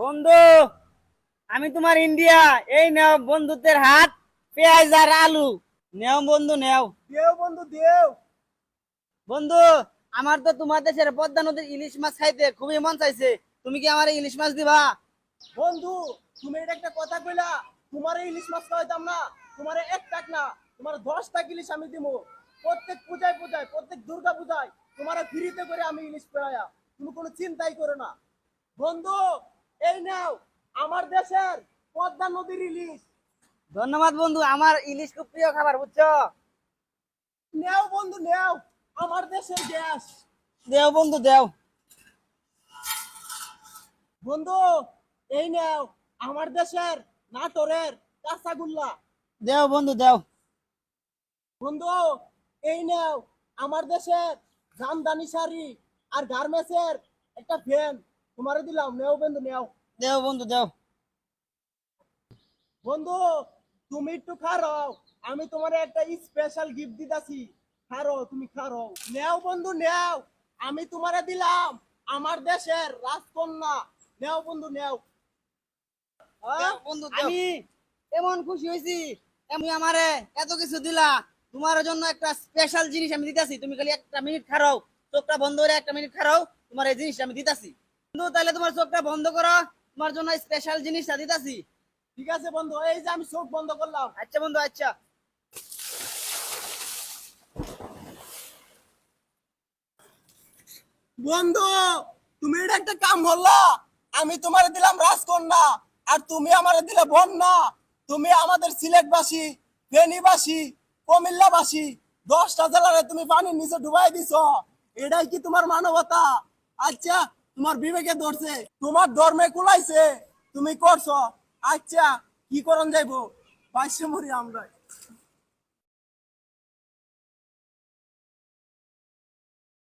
বন্ধু, আমি তোমার ইন্ডিয়া। এই নাও বন্ধুত্বের হাত, পেঁয়াজ আর আলু। নেও বন্ধু, নেও। দেও বন্ধু দেও। বন্ধু, আমার তো তোমার দেশের পদ্মা নদীর ইলিশ মাছ খাইতে খুবই মন চাইছে। তুমি কি আমার ইলিশ মাছ দিবা? বন্ধু, তুমি এটা একটা কথা কইলা। তোমার ইলিশ মাছ খাওয়াইতাম না, তোমার এক টাক না, তোমার 10টা ইলিশ আমি দিমু। প্রত্যেক পূজায় পূজায়, প্রত্যেক দুর্গা পূজায় তোমার ফ্রিতে করে আমি ইলিশ পেড়াইয়া। তুমি কোনো চিন্তাই করো না বন্ধু। এই নাও আমার দেশের পদ্মা নদীর ইলিশ। ধন্যবাদ বন্ধু, আমার ইলিশ খুব প্রিয় খাবার, বুঝছো? নেও বন্ধু নেও, আমার দেশের গ্যাস। দেও বন্ধু, দেও। বন্ধু, এই নাও আমার দেশের নাটোরের কাঁচাগোল্লা। দেও বন্ধু, দেও। বন্ধু, এই নাও আমার দেশের জামদানি শাড়ি আর গার্মেন্টসের একটা ফ্যান তোমারে দিলাম। নেও বন্ধু নেও। দেও বন্ধু, দেও। বন্ধু, তুমি একটু খারাও, আমি তোমারে একটা স্পেশাল গিফট দিতাছি। খারো, তুমি খারো। নেও বন্ধু নেও, আমি তোমারে দিলাম আমার দেশের রাজকন্যা। নেও বন্ধু নেও। দেও বন্ধু, দেও। আমি এমন খুশি হয়েছি, তুমি আমারে এত কিছু দিলা। তোমার জন্য একটা স্পেশাল জিনিস আমি দিতাছি, তুমি খালি একটা মিনিট খারাও। চোখটা বন্ধ করে একটা মিনিট খারাও, তোমার এই জিনিসটা আমি দিতাছি। বন্ধু, তাহলে তোমার চোখটা বন্ধ করো, তোমার জন্য স্পেশাল জিনিসটা দিতাছি। ঠিক আছে বন্ধু, এই যে আমি চোখ বন্ধ করলাম। আচ্ছা বন্ধু, আচ্ছা। বন্ধু, তুমি এটা একটা কাম হল্লা। আমি তোমারে দিলাম রাজকন্যা, আর তুমি আমারে দিলে বন্যা। তুমি আমাদের সিলেটবাসী, ফেনীবাসী, কুমিল্লাবাসী 10টা জেলারে তুমি পানির নিচে ডুবাই দিছো। এটাই কি তোমার মানবতা? আচ্ছা, তোমার বিবেকে ধরছে, তোমার ধর্মে কুলাইছে, তুমি করছো। আচ্ছা, কি করন যাইবো? বাইশে মরি আমরা।